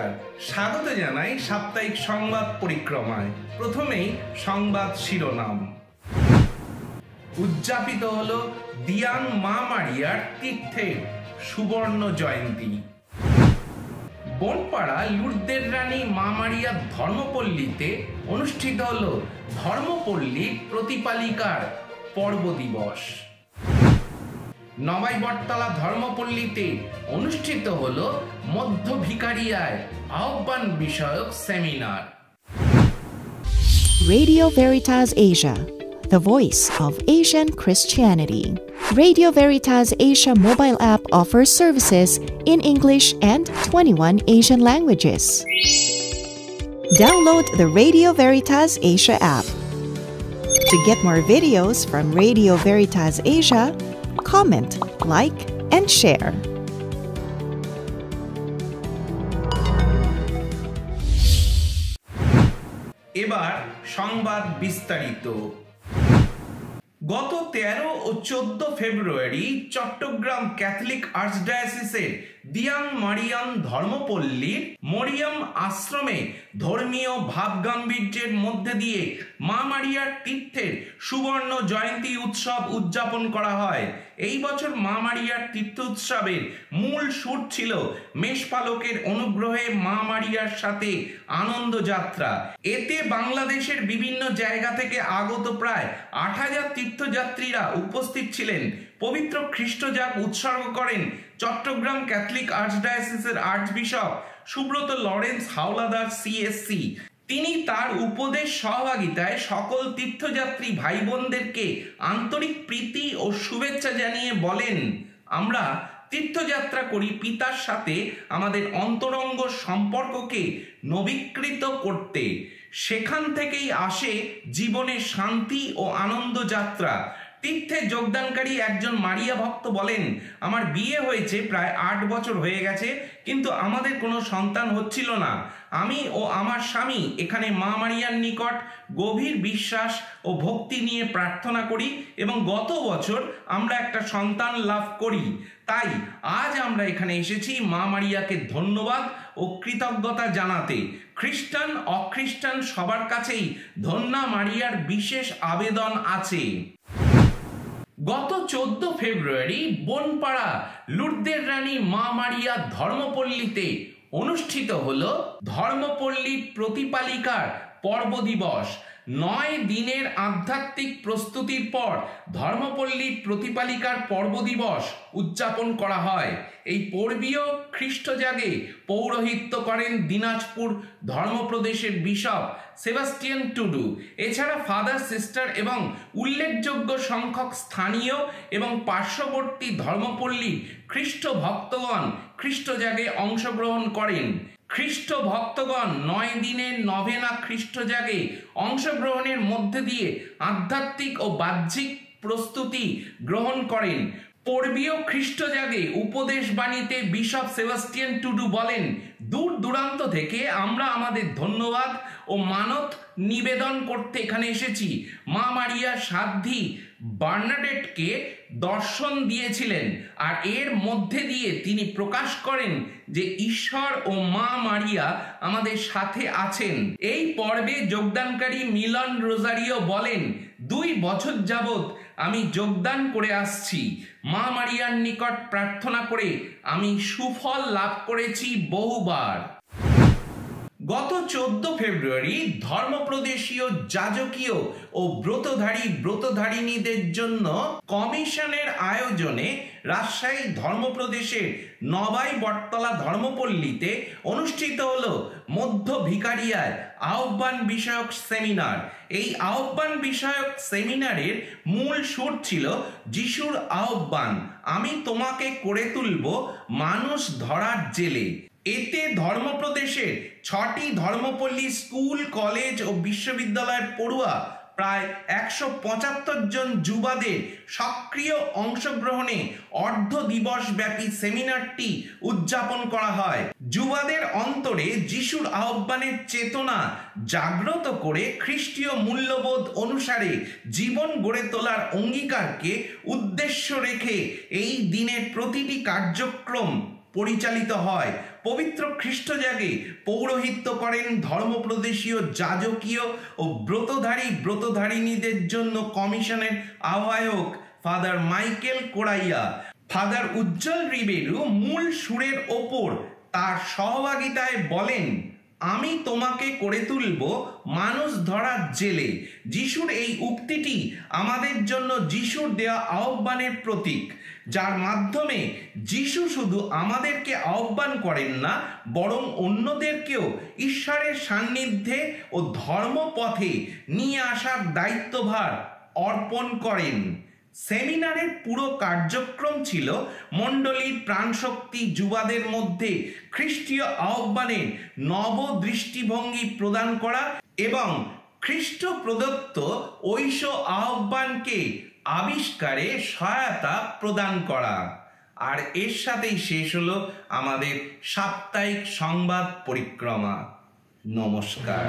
নমস্কার, স্বাগত জানাই সাপ্তাহিক সংবাদ পরিক্রমায়। প্রথমেই সংবাদ শিরোনাম। উদযাপিত হল দিয়াং মা মারিয়ার তীর্থের সুবর্ণ জয়ন্তী। বনপাড়া লুর্দের রানী মা মারিয়ার ধর্মপল্লীতে অনুষ্ঠিত হল ধর্মপল্লী প্রতিপালিকার পর্ব দিবস। নবাই বটতলা ধর্মপল্লীতে অনুষ্ঠিত হল মধ্য ভিকারিয়ায় আহ্বান বিষয়ক seminar. Radio Veritas Asia, the voice of Asian Christianity. Radio Veritas Asia mobile app offers services in English and 21 Asian languages. Download the Radio Veritas Asia app. To get more videos from Radio Veritas Asia, comment, like, and share. এবার সংবাদ বিস্তারিত। গত 13 ও 14 ফেব্রুয়ারি Chittagong Catholic আর্চডায়াসিসের Diyang Mariam ধর্মপল্লীর Mariam আশ্রমে ধর্মীয় ভাবগাম্ভীর্যের মধ্যে দিয়ে মা মারিয়ার তীর্থের সুবর্ণ জয়ন্তী উৎসব উদযাপন করা হয়। এই বছর মা মারিয়ার তীর্থ উৎসবের মূল সুর ছিল মেষপালকের অনুগ্রহে মা মারিয়ার সাথে আনন্দ যাত্রা। এতে বাংলাদেশের বিভিন্ন জায়গা থেকে আগত প্রায় 8,000 তীর্থযাত্রীরা উপস্থিত ছিলেন। পবিত্র খ্রিস্টজাগ উৎসর্গ করেন চট্টগ্রাম ক্যাথলিক আর্চডায়াসিসের archbishop Subrata Lawrence Howlader CSC. তিনি তার উপদেশ সহভাগিতায় সকল তীর্থযাত্রী ভাই বোনদেরকে আন্তরিক প্রীতি ও শুভেচ্ছা জানিয়ে বলেন, আমরা তীর্থযাত্রা করি পিতার সাথে আমাদের অন্তরঙ্গ সম্পর্ককে নবীকৃত করতে। সেখান থেকেই আসে জীবনে শান্তি ও আনন্দ যাত্রা। তীর্থে যোগদানকারী একজন মারিয়া ভক্ত বলেন, আমার বিয়ে হয়েছে প্রায় 8 বছর হয়ে গেছে, কিন্তু আমাদের কোনো সন্তান হচ্ছিল না। আমি ও আমার স্বামী এখানে মা মারিয়ার নিকট গভীর বিশ্বাস ও ভক্তি নিয়ে প্রার্থনা করি এবং গত বছর আমরা একটা সন্তান লাভ করি। তাই আজ আমরা এখানে এসেছি মা মারিয়াকে ধন্যবাদ ও কৃতজ্ঞতা জানাতে। খ্রিস্টান অখ্রিস্টান সবার কাছেই ধন্যা মারিয়ার বিশেষ আবেদন আছে। গত 14 ফেব্রুয়ারি বনপাড়া লুর্দের রানী মা মারিয়া ধর্মপল্লীতে অনুষ্ঠিত হল ধর্মপল্লী প্রতিপালিকার পর্ব দিবস। 9 দিনের আধ্যাত্মিক প্রস্তুতির পর ধর্মপল্লী প্রতিপালিকার পর্ব দিবস উদযাপন করা হয়। এই পর্বীয় খ্রিস্টজাগে পৌরোহিত্য করেন দিনাজপুর ধর্মপ্রদেশের বিশপ সেবাস্টিয়ান টুডু। এছাড়া ফাদার সিস্টার এবং উল্লেখযোগ্য সংখ্যক স্থানীয় এবং পার্শ্ববর্তী ধর্মপল্লীর খ্রিস্ট ভক্তগণ খ্রিস্টজাগে অংশগ্রহণ করেন। খ্রিস্ট ভক্তগণ 9 দিনের নভেনা খ্রিস্টজাগে অংশগ্রহণের মধ্যে দিয়ে আধ্যাত্মিক ও বাহ্যিক প্রস্তুতি গ্রহণ করেন। পর্বীয় খ্রিস্টজাগে উপদেশ বাণীতে বিশপ সেবাস্টিয়ান টুডু বলেন, দূর দূরান্ত থেকে আমরা আমাদের ধন্যবাদ ও মানত নিবেদন করতে এখানে এসেছি। মা মারিয়া সাধ্বী বার্নাডেটকে দর্শন দিয়েছিলেন, আর এর মধ্যে দিয়ে তিনি প্রকাশ করেন যে ঈশ্বর ও মা মারিয়া আমাদের সাথে আছেন। এই পর্বে যোগদানকারী মিলন রোজারিও বলেন, 2 বছর যাবৎ আমি যোগদান করে আসছি। মা মারিয়ার নিকট প্রার্থনা করে আমি সুফল লাভ করেছি বহুবার। গত 14 ফেব্রুয়ারি ধর্মপ্রদেশীয় যাজকীয় ও ব্রতধারিণীদের জন্য কমিশনের আয়োজনে রাজশাহী ধর্মপ্রদেশের নবাই বটতলা ধর্মপল্লীতে অনুষ্ঠিত হল মধ্য ভিকারিয়ায় আহ্বান বিষয়ক সেমিনার। এই আহ্বান বিষয়ক সেমিনারের মূল সুর ছিল যিশুর আহ্বান, আমি তোমাকে করে তুলব মানুষ ধরার জেলে। এতে ধর্মপ্রদেশের 6টি ধর্মপল্লী স্কুল, কলেজ ও বিশ্ববিদ্যালয়ের পড়ুয়া প্রায় 175 জন যুবাদের সক্রিয় অংশগ্রহণে অর্ধ দিবস ব্যাপী সেমিনারটি উদযাপন করা হয়। যুবাদের অন্তরে যিশুর আহ্বানের চেতনা জাগ্রত করে খ্রিস্টীয় মূল্যবোধ অনুসারে জীবন গড়ে তোলার অঙ্গীকারকে উদ্দেশ্য রেখে এই দিনের প্রতিটি কার্যক্রম পরিচালিত হয়। পবিত্র খ্রিস্টজাগে পৌরোহিত্য করেন ধর্মপ্রদেশীয় যাজকীয় ও ব্রতধারিণীদের জন্য কমিশনের আহ্বায়ক ফাদার মাইকেল কোরাইয়া ফাদার উজ্জ্বল রিবেরু মূল সুরের ওপর তার সহভাগিতায় বলেন, আমি তোমাকে করে তুলব মানুষ ধরার জেলে। যিশুর এই উক্তিটি আমাদের জন্য যিশুর দেওয়া আহ্বানের প্রতীক, যার মাধ্যমে যিশু শুধু আমাদেরকে আহ্বান করেন না, বরং অন্যদেরকেও ঈশ্বরের সান্নিধ্যে ও ধর্মপথে নিয়ে আসার দায়িত্বভার অর্পণ করেন। সেমিনারের পুরো কার্যক্রম ছিল মণ্ডলীর প্রাণশক্তি যুবাদের মধ্যে খ্রিস্টীয় আহ্বানের নব দৃষ্টিভঙ্গি প্রদান করা এবং খ্রিস্ট প্রদত্ত ঐশ আহ্বানকে আবিষ্কারে সহায়তা প্রদান করা। আর এর সাথেই শেষ হলো আমাদের সাপ্তাহিক সংবাদ পরিক্রমা। নমস্কার।